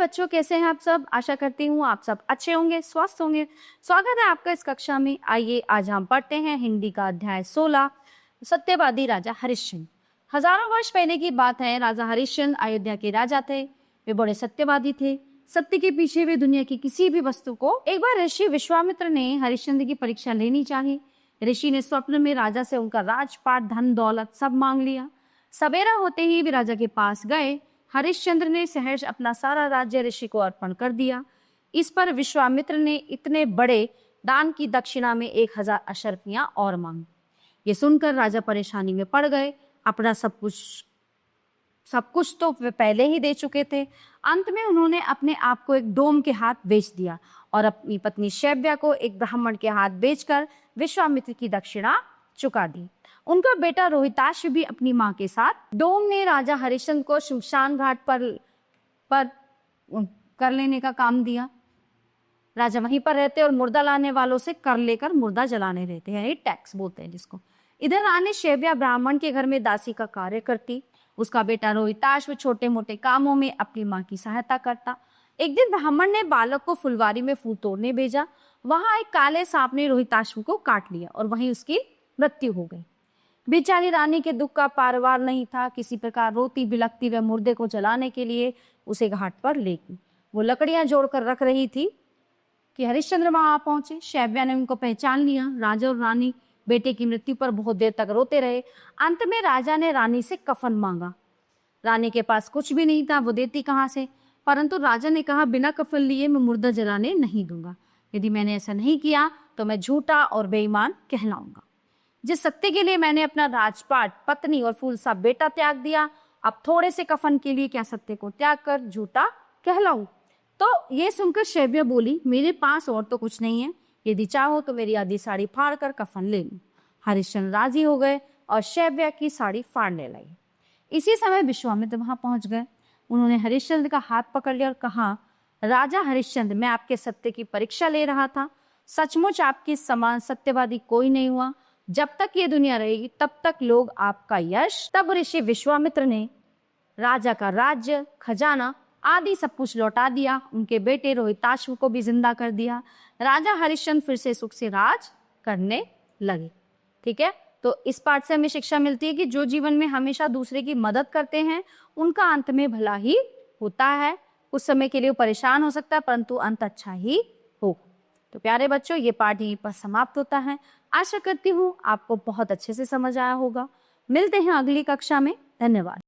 बच्चों, कैसे हैं आप सब? आशा करती हूँ आप सब अच्छे होंगे, स्वस्थ होंगे। स्वागत है आपका इस कक्षा में। आइए आज हम पढ़ते हैं हिंदी का अध्याय 16, सत्यवादी राजा हरिश्चंद्र। हजारों वर्ष पहले की बात है। राजा हरिश्चंद्र अयोध्या के राजा थे। वे बड़े सत्यवादी थे। सत्य के पीछे वे दुनिया की किसी भी वस्तु को। एक बार ऋषि विश्वामित्र ने हरिश्चंद्र की परीक्षा लेनी चाही। ऋषि ने स्वप्न में राजा से उनका राजपाट, धन दौलत सब मांग लिया। सवेरा होते ही वे राजा के पास गए। हरिश्चंद्र ने सहर्ष अपना सारा राज्य ऋषि को अर्पण कर दिया। इस पर विश्वामित्र ने इतने बड़े दान की दक्षिणा में 1000 अशर्फियां और मांगी। ये सुनकर राजा परेशानी में पड़ गए। अपना सब कुछ तो वे पहले ही दे चुके थे। अंत में उन्होंने अपने आप को एक डोम के हाथ बेच दिया और अपनी पत्नी शैव्या को एक ब्राह्मण के हाथ बेचकर विश्वामित्र की दक्षिणा चुका दी। उनका बेटा रोहिताश्व भी अपनी मां के साथ। डोम ने राजा हरिश्चंद्र को शमशान घाट पर कर लेने का काम दिया। राजा वहीं पर रहते और मुर्दा लाने वालों से कर लेकर मुर्दा जलाने रहते हैं, ये टैक्स बोलते हैं जिसको। इधर रानी शैव्या ब्राह्मण के घर में दासी का कार्य करती। उसका बेटा रोहिताश्व छोटे मोटे कामों में अपनी मां की सहायता करता। एक दिन ब्राह्मण ने बालक को फुलवारी में फूल तोड़ने भेजा। वहां एक काले सांप ने रोहिताश्व को काट लिया और वहीं उसकी मृत्यु हो गई। बेचारी रानी के दुख का पारवार नहीं था। किसी प्रकार रोती बिलखती वह मुर्दे को जलाने के लिए उसे घाट पर ले गई। वो लकड़ियां जोड़कर रख रही थी कि हरिश्चंद्र वहां पहुंचे। शैव्या ने उनको पहचान लिया। राजा और रानी बेटे की मृत्यु पर बहुत देर तक रोते रहे। अंत में राजा ने रानी से कफन मांगा। रानी के पास कुछ भी नहीं था, वो देती कहाँ से? परंतु राजा ने कहा, बिना कफन लिए मैं मुर्दा जलाने नहीं दूंगा। यदि मैंने ऐसा नहीं किया तो मैं झूठा और बेईमान कहलाऊंगा। जिस सत्य के लिए मैंने अपना राजपाट, पत्नी और फूल सा बेटा त्याग दिया, अब थोड़े से कफन के लिए क्या सत्य को त्याग कर झूठा कहलाऊं? तो ये सुनकर शैव्या बोली, मेरे पास और तो कुछ नहीं है। यदि चाहो तो मेरी आधी साड़ी फाड़ कर कफन ले लूं। हरिश्चंद्र राजी हो गए और शैव्या की साड़ी फाड़ने लगे। इसी समय विश्वामित्र वहां पहुंच गए। उन्होंने हरिश्चंद्र का हाथ पकड़ लिया और कहा, राजा हरिश्चंद्र, मैं आपके सत्य की परीक्षा ले रहा था। सचमुच आपके समान सत्यवादी कोई नहीं हुआ। जब तक ये दुनिया रहेगी तब तक लोग आपका यश। तब ऋषि विश्वामित्र ने राजा का राज्य, खजाना आदि सब कुछ लौटा दिया। उनके बेटे रोहिताश्व को भी जिंदा कर दिया। राजा हरिश्चंद्र फिर से सुख से राज करने लगे। ठीक है, तो इस पाठ से हमें शिक्षा मिलती है कि जो जीवन में हमेशा दूसरे की मदद करते हैं उनका अंत में भला ही होता है। कुछ समय के लिए वो परेशान हो सकता है परंतु अंत अच्छा ही हो। तो प्यारे बच्चों, ये पाठ यहीं पर समाप्त होता है। आशा करती हूँ आपको बहुत अच्छे से समझ आया होगा। मिलते हैं अगली कक्षा में। धन्यवाद।